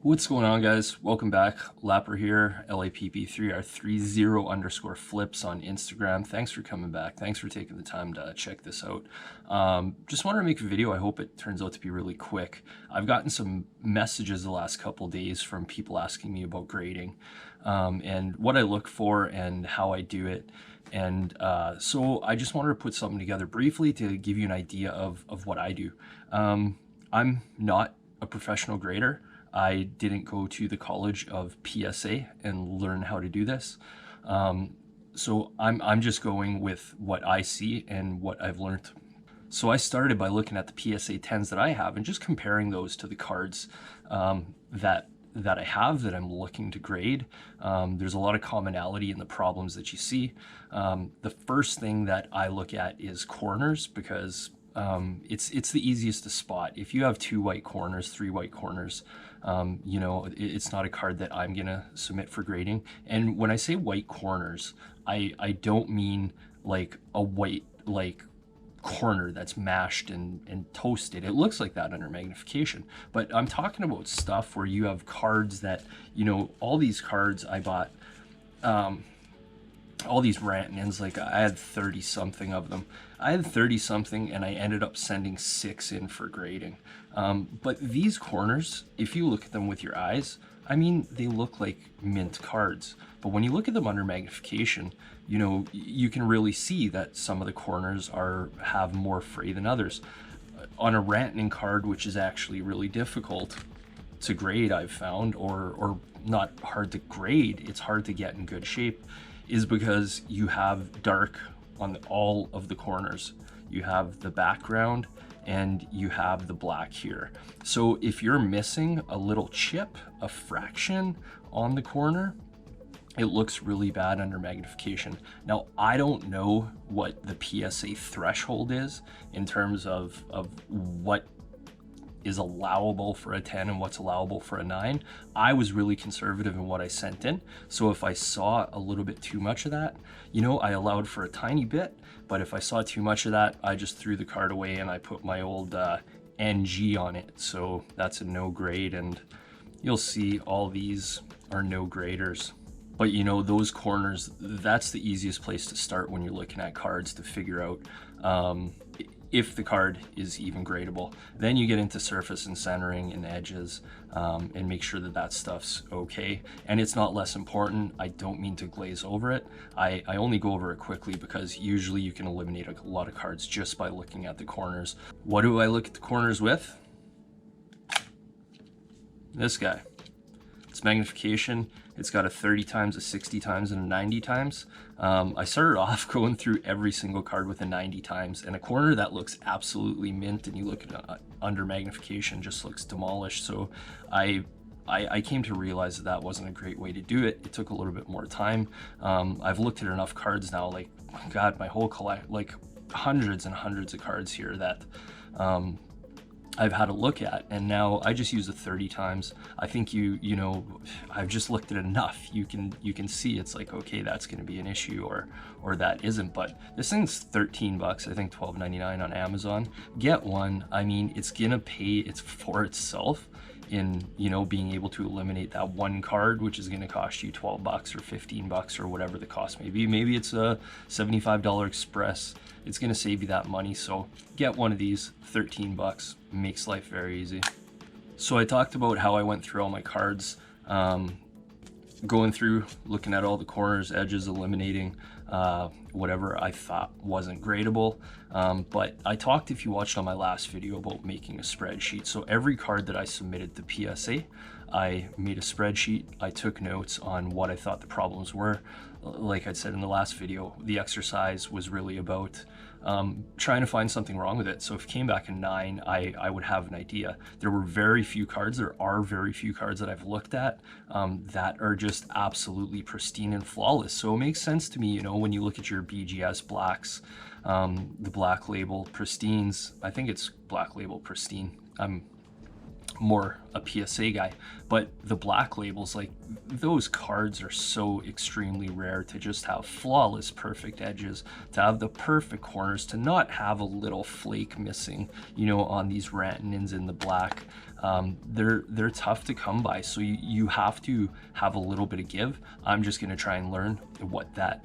What's going on, guys? Welcome back. Lapper here, LAPP3R30_flips on Instagram. Thanks for coming back. Thanks for taking the time to check this out. Just wanted to make a video. I hope it turns out to be really quick. I've gotten some messages the last couple days from people asking me about grading and what I look for and how I do it. And so I just wanted to put something together briefly to give you an idea of what I do. I'm not a professional grader. I didn't go to the college of PSA and learn how to do this. So I'm just going with what I see and what I've learned. So I started by looking at the PSA 10s that I have and just comparing those to the cards that I have that I'm looking to grade. There's a lot of commonality in the problems that you see. The first thing that I look at is corners, because it's the easiest to spot. If you have 2 white corners, 3 white corners, you know, it's not a card that I'm gonna submit for grading. And when I say white corners, I don't mean like a white corner that's mashed and toasted. It looks like that under magnification, but I'm talking about stuff where you have cards that, you know, all these cards I bought, all these Rantanins, like I had 30 something of them. I had 30 something and I ended up sending 6 in for grading. But these corners, if you look at them with your eyes, I mean, they look like mint cards. But when you look at them under magnification, you know, you can really see that some of the corners have more fray than others. On a Rantanin card, which is actually really difficult to grade, I've found, or not hard to grade, it's hard to get in good shape, is because you have dark on all of the corners. You have the background and you have the black here. So if you're missing a little chip, a fraction on the corner, it looks really bad under magnification. Now, I don't know what the PSA threshold is in terms of what is allowable for a 10 and what's allowable for a 9. I was really conservative in what I sent in. So if I saw a little bit too much of that, you know, I allowed for a tiny bit, but if I saw too much of that, I just threw the card away and I put my old NG on it. So that's a no grade, and you'll see all these are no graders. But you know, those corners, that's the easiest place to start when you're looking at cards to figure out if the card is even gradable. Then you get into surface and centering and edges and make sure that that stuff's okay. And it's not less important. I don't mean to glaze over it. I only go over it quickly because usually you can eliminate a lot of cards just by looking at the corners. What do I look at the corners with? This guy. It's magnification. It's got a 30 times, a 60 times, and a 90 times. I started off going through every single card with a 90 times, and a corner that looks absolutely mint and you look at under magnification just looks demolished. So I came to realize that that wasn't a great way to do it. It took a little bit more time. I've looked at enough cards now, like, God, my whole collect, like hundreds and hundreds of cards here that I've had a look at, and now I just use it 30 times. I think you know, I've just looked at it enough. You can see it's like, okay, that's going to be an issue, or that isn't. But this thing's 13 bucks, I think $12.99 on Amazon. Get one. I mean, it's gonna pay it's for itself in, you know, being able to eliminate that one card, which is going to cost you 12 bucks or 15 bucks or whatever the cost may be. Maybe it's a $75 express. It's going to save you that money. So get one of these, 13 bucks, makes life very easy. So I talked about how I went through all my cards, going through, looking at all the corners, edges, eliminating whatever I thought wasn't gradable. But I talked, if you watched on my last video, about making a spreadsheet. So every card that I submitted to PSA, I made a spreadsheet. I took notes on what I thought the problems were. Like I said in the last video, the exercise was really about trying to find something wrong with it. So if it came back a 9, I would have an idea. There are very few cards that I've looked at that are just absolutely pristine and flawless. So it makes sense to me, you know, when you look at your BGS blacks, the black label pristines, I think it's black label pristine. I'm more a PSA guy, but the black labels, like those cards are so extremely rare to just have flawless perfect edges, to have the perfect corners, to not have a little flake missing, you know, on these Rantanins in the black. They're tough to come by, so you have to have a little bit of give. I'm just going to try and learn what that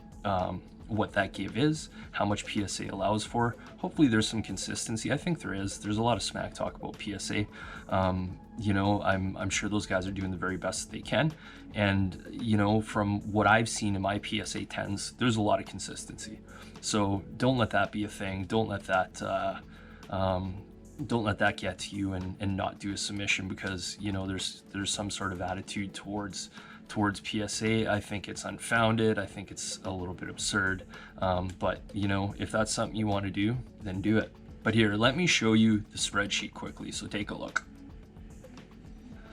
give is, how much PSA allows for. Hopefully there's some consistency. I think there is. There's a lot of smack talk about PSA. You know, I'm sure those guys are doing the very best that they can. And, you know, from what I've seen in my PSA 10s, there's a lot of consistency. So don't let that be a thing. Don't let that get to you and not do a submission because, you know, there's some sort of attitude towards PSA. I think it's unfounded. I think it's a little bit absurd. But, you know, if that's something you want to do, then do it. But here, let me show you the spreadsheet quickly. So take a look.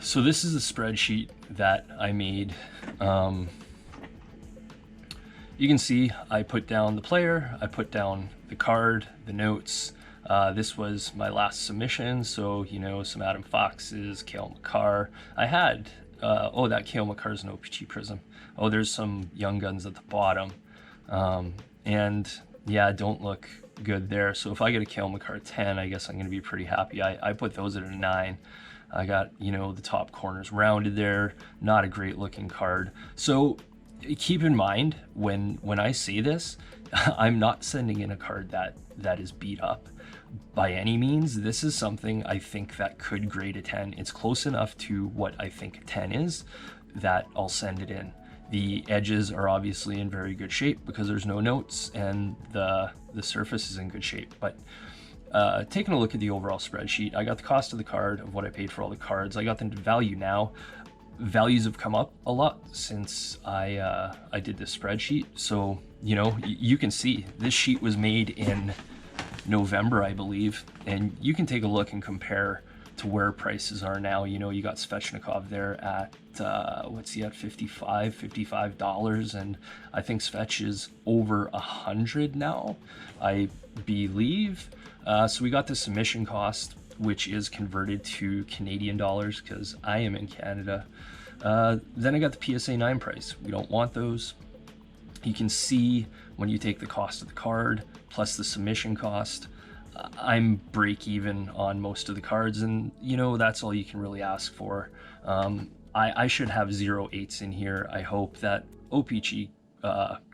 So this is a spreadsheet that I made. You can see I put down the player, I put down the card, the notes. This was my last submission. So, you know, some Adam Foxes, Cale Makar. I had oh, that Cale Makar is an OPG Prism. Oh, there's some Young Guns at the bottom. And yeah, don't look good there. So if I get a Cale Makar 10, I guess I'm going to be pretty happy. I put those at a 9. I got, you know, the top corners rounded there. Not a great looking card. So keep in mind when I say this, I'm not sending in a card that is beat up by any means. This is something I think that could grade a 10. It's close enough to what I think a 10 is that I'll send it in. The edges are obviously in very good shape because there's no notes, and the surface is in good shape. But taking a look at the overall spreadsheet, I got the cost of the card, of what I paid for all the cards. I got the value now. Values have come up a lot since I did this spreadsheet. So, you know, you can see this sheet was made in November, I believe, and you can take a look and compare to where prices are now. You know, you got Svechnikov there at what's he at, $55, and I think Svech is over 100 now, I believe. So we got the submission cost, which is converted to Canadian dollars because I am in Canada. Then I got the PSA 9 price. We don't want those. You can see when you take the cost of the card plus the submission cost, I'm break even on most of the cards, and you know, that's all you can really ask for. I should have 0 8s in here. I hope that OPG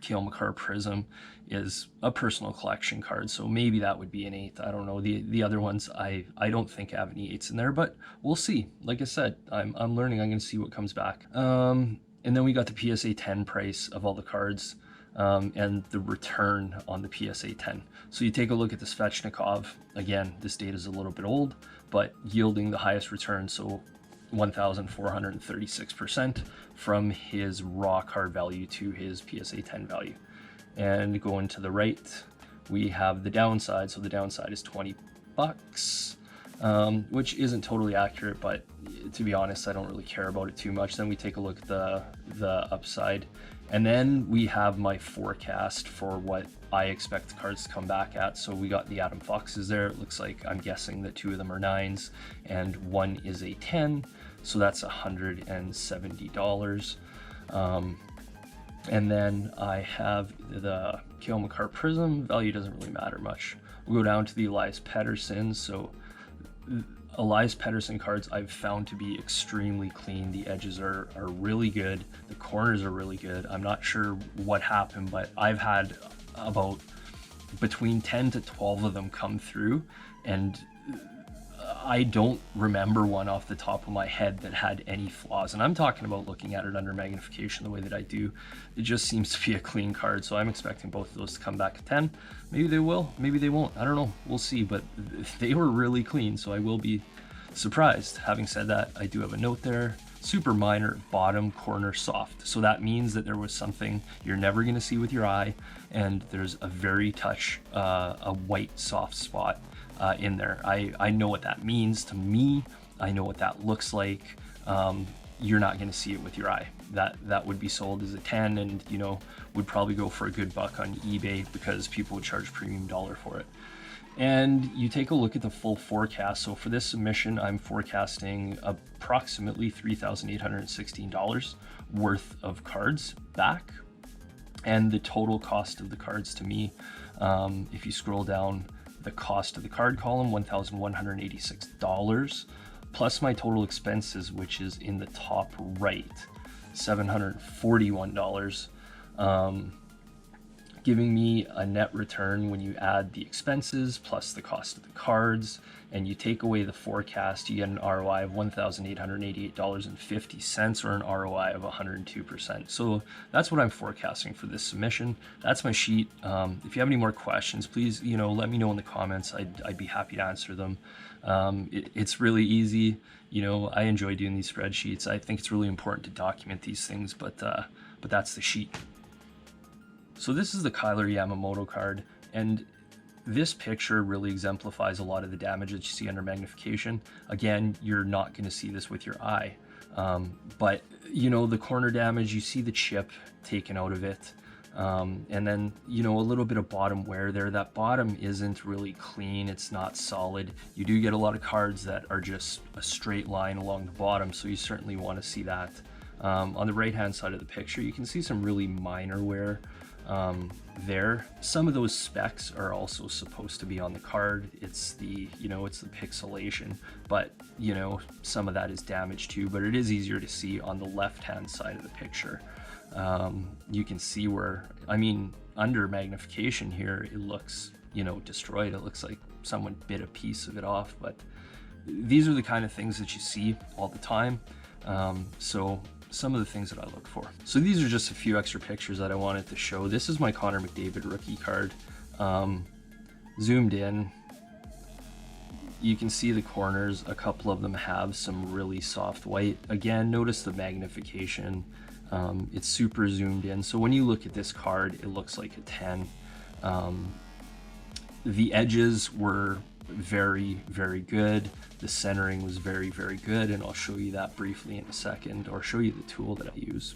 Cale Makar Prism is a personal collection card, so maybe that would be an 8. I don't know. The other ones, I don't think I have any 8s in there, but we'll see. Like I said, I'm learning. I'm going to see what comes back. And then we got the PSA 10 price of all the cards, and the return on the PSA 10. So you take a look at the Svechnikov. Again, this data is a little bit old, but yielding the highest return, so 1,436% from his raw card value to his PSA 10 value. And going to the right, we have the downside. So the downside is $20, which isn't totally accurate, but to be honest, I don't really care about it too much. Then we take a look at the upside, and then we have my forecast for what I expect the cards to come back at. So we got the Adam Foxes there. It looks like, I'm guessing that 2 of them are 9s and 1 is a 10. So that's $170. And then I have the Cale Makar Prism. Value doesn't really matter much. We'll go down to the Elias Pettersson. So Elias Pettersson cards I've found to be extremely clean. The edges are really good. The corners are really good. I'm not sure what happened, but I've had about between 10 to 12 of them come through, and I don't remember one off the top of my head that had any flaws. And I'm talking about looking at it under magnification the way that I do. It just seems to be a clean card. So I'm expecting both of those to come back at 10. Maybe they will, maybe they won't. I don't know. We'll see. But they were really clean, so I will be surprised. Having said that, I do have a note there. Super minor, bottom corner soft. So that means that there was something you're never going to see with your eye, and there's a very touch, a white soft spot in there. I know what that means to me. I know what that looks like. You're not going to see it with your eye. That would be sold as a 10, and you know, would probably go for a good buck on eBay because people would charge premium dollar for it. and you take a look at the full forecast. So for this submission, I'm forecasting approximately $3,816 worth of cards back. And the total cost of the cards to me, if you scroll down the cost of the card column, $1,186, plus my total expenses, which is in the top right, $741, giving me a net return when you add the expenses plus the cost of the cards and you take away the forecast, you get an ROI of $1,888.50 or an ROI of 102%. So that's what I'm forecasting for this submission. That's my sheet. If you have any more questions, please, let me know in the comments. I'd be happy to answer them. It's really easy. I enjoy doing these spreadsheets. I think it's really important to document these things, but that's the sheet. So this is the Kyler Yamamoto card, and this picture really exemplifies a lot of the damage that you see under magnification. Again, you're not going to see this with your eye, but the corner damage, you see the chip taken out of it, and then a little bit of bottom wear there. That bottom isn't really clean, it's not solid. You do get a lot of cards that are just a straight line along the bottom, so you certainly want to see that. On the right hand side of the picture, you can see some really minor wear there. Some of those specs are also supposed to be on the card. It's the it's the pixelation, but some of that is damaged too, but it is easier to see on the left hand side of the picture. You can see where, under magnification here, it looks destroyed. It looks like someone bit a piece of it off, but these are the kind of things that you see all the time. So some of the things that I look for. So these are just a few extra pictures that I wanted to show. This is my Connor McDavid rookie card. Zoomed in, you can see the corners. A couple of them have some really soft white. Again, notice the magnification. It's super zoomed in. So when you look at this card, it looks like a 10. The edges were very, very good. The centering was very, very good, and I'll show you that briefly in a second, or show you the tool that I use.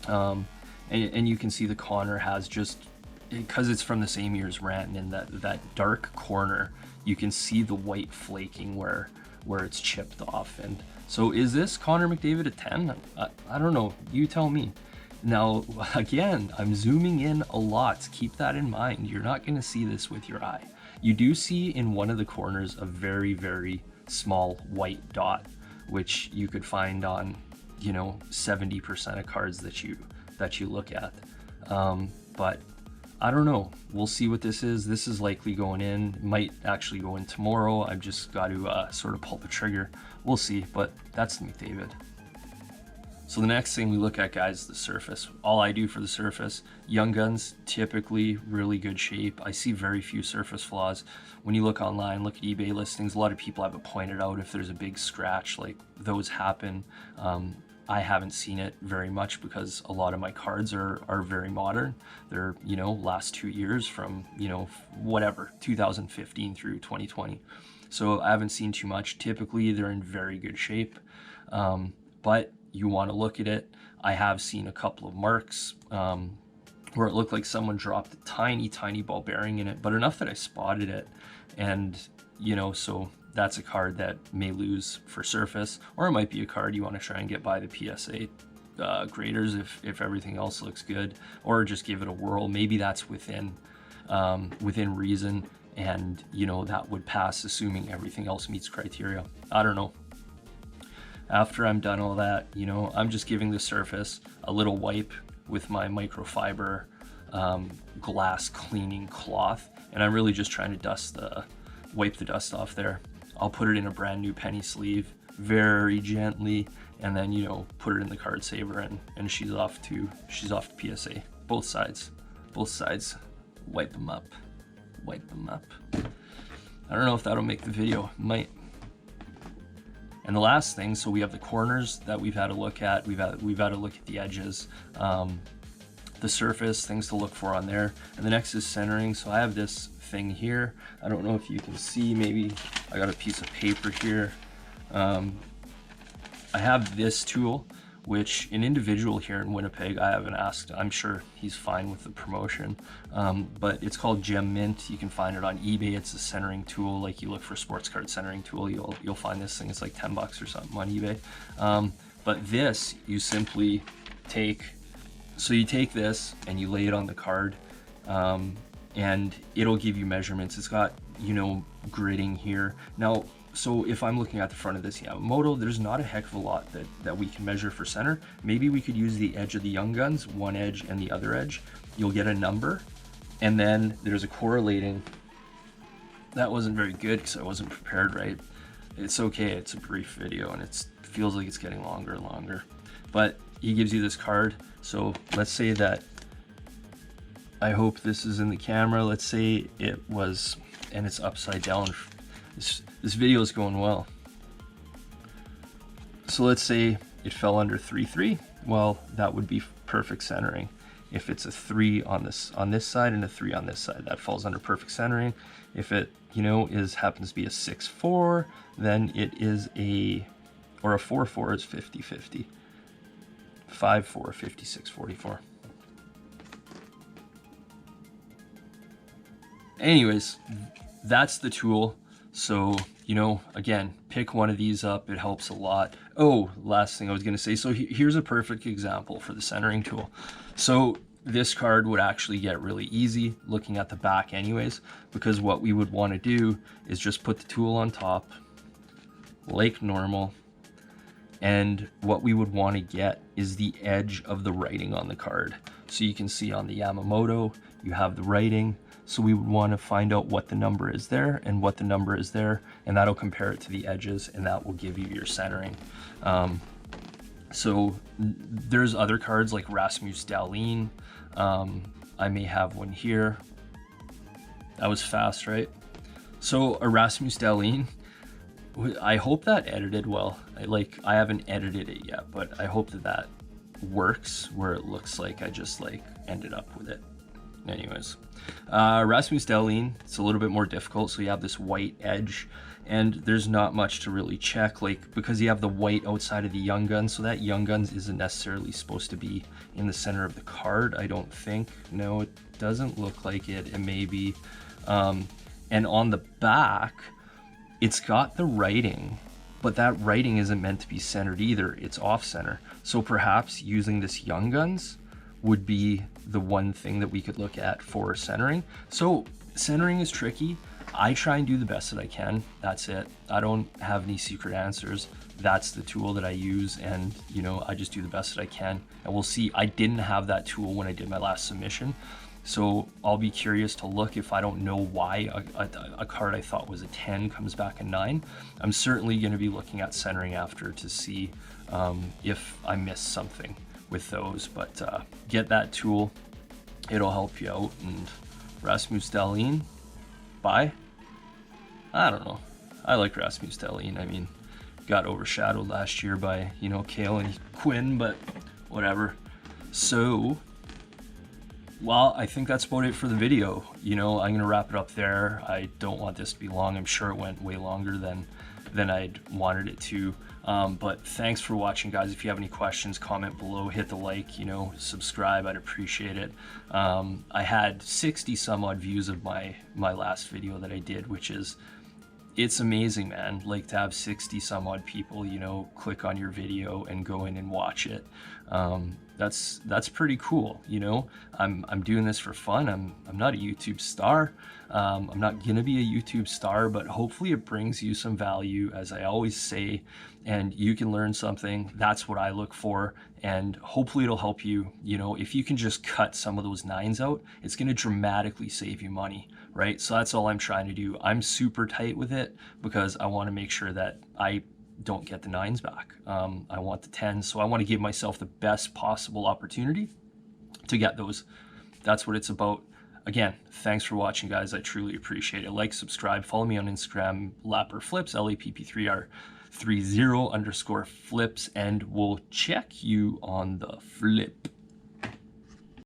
And you can see the Connor has just, because it's from the same year as Rantanen, that dark corner, you can see the white flaking where it's chipped off. And so is this Connor McDavid a 10? I don't know, you tell me. Now, again, I'm zooming in a lot. Keep that in mind. You're not going to see this with your eye. You do see in one of the corners a very, very small white dot, which you could find on, 70% of cards that you look at. But I don't know. We'll see what this is. This is likely going in. Might actually go in tomorrow. I've just got to sort of pull the trigger. We'll see, but that's the McDavid. So the next thing we look at, guys, is the surface. All I do for the surface, Young Guns, typically really good shape. I see very few surface flaws. When you look online, look at eBay listings, a lot of people have it pointed out if there's a big scratch, like those happen. I haven't seen it very much because a lot of my cards are very modern. They're, last 2 years from, 2015 through 2020. So I haven't seen too much. Typically, they're in very good shape. But you want to look at it. I have seen a couple of marks where it looked like someone dropped a tiny, tiny ball bearing in it, but enough that I spotted it. And, so that's a card that may lose for surface, or it might be a card you want to try and get by the PSA graders if everything else looks good, or just give it a whirl. Maybe that's within reason, and, that would pass assuming everything else meets criteria. I don't know. After I'm done all that, I'm just giving the surface a little wipe with my microfiber glass cleaning cloth, and I'm really just trying to wipe the dust off there. I'll put it in a brand new penny sleeve very gently, and then put it in the card saver, and she's off to PSA. Both sides, wipe them up. I don't know if that'll make the video. It might. And the last thing, so we have the corners that we've had to look at. We've had to look at the edges, the surface, things to look for on there. And the next is centering. So I have this thing here. I don't know if you can see, maybe I got a piece of paper here. I have this tool, which an individual here in Winnipeg, I haven't asked, I'm sure he's fine with the promotion, but it's called Gem Mint. You can find it on eBay. It's a centering tool. Like, you look for sports card centering tool, you'll find this thing. It's like 10 bucks or something on eBay. But this, you simply take, so you take this and you lay it on the card, and it'll give you measurements. It's got, you know, gridding here. Now, so if I'm looking at the front of this Yamamoto, there's not a heck of a lot that we can measure for center. Maybe we could use the edge of the Young Guns, one edge and the other edge. You'll get a number, and then there's a correlating. That wasn't very good because I wasn't prepared right. It's okay, it's a brief video and it feels like it's getting longer and longer. But he gives you this card. So let's say that, I hope this is in the camera. Let's say it was, and it's upside down. This video is going well. So let's say it fell under 3-3. Well, that would be perfect centering. If it's a 3 on this side and a 3 on this side, that falls under perfect centering. If it, you know, happens to be a 6-4, then it is or a 4-4 is 50-50. 5-4, 56-44. Anyways, that's the tool. So, you know, again, pick one of these up. It helps a lot. Oh, last thing I was going to say. So here's a perfect example for the centering tool. So this card would actually get really easy looking at the back anyways, because what we would want to do is just put the tool on top like normal. And what we would want to get is the edge of the writing on the card. So you can see on the Yamamoto, you have the writing. So we would want to find out what the number is there and what the number is there, and that'll compare it to the edges, and that will give you your centering. So there's other cards like Rasmus Dahlin. I may have one here. That was fast, right? So a Rasmus Dahlin, I hope that edited well. I haven't edited it yet, but I hope that works where it looks like I just ended up with it. Anyways, Rasmus Dahlin, it's a little bit more difficult. So you have this white edge, and there's not much to really check, because you have the white outside of the Young Guns. So that Young Guns isn't necessarily supposed to be in the center of the card, I don't think. No, it doesn't look like it. It may be. And on the back, it's got the writing, but that writing isn't meant to be centered either. It's off center. So perhaps using this Young Guns would be the one thing that we could look at for centering. So centering is tricky. I try and do the best that I can. That's it. I don't have any secret answers. That's the tool that I use, and you know, I just do the best that I can. And we'll see. I didn't have that tool when I did my last submission, so I'll be curious to look if I don't know why a card I thought was a 10 comes back a 9. I'm certainly going to be looking at centering after to see if I missed something with those, but get that tool. It'll help you out. And Rasmus Dahlin, bye. I don't know. I like Rasmus Dahlin. I mean, got overshadowed last year by, you know, Kale and Quinn, but whatever. So, well, I think that's about it for the video. You know, I'm gonna wrap it up there. I don't want this to be long. I'm sure it went way longer than I'd wanted it to. But thanks for watching, guys. If you have any questions, comment below, hit the like, you know, subscribe. I'd appreciate it. I had 60 some odd views of my last video that I did, which is, it's amazing, man. Like, to have 60 some odd people, you know, click on your video and go in and watch it. That's pretty cool. You know, I'm doing this for fun. I'm not a YouTube star. I'm not gonna be a YouTube star, but hopefully it brings you some value, as I always say, and you can learn something. That's what I look for, and hopefully it'll help you. You know, if you can just cut some of those 9s out, it's gonna dramatically save you money, right? So that's all I'm trying to do. I'm super tight with it because I want to make sure that I don't get the 9s back. I want the 10s, so I want to give myself the best possible opportunity to get those. That's what it's about. Again, thanks for watching, guys. I truly appreciate it. Like, subscribe, follow me on Instagram, LapperFlips, LAPP3R30_flips, and we'll check you on the flip.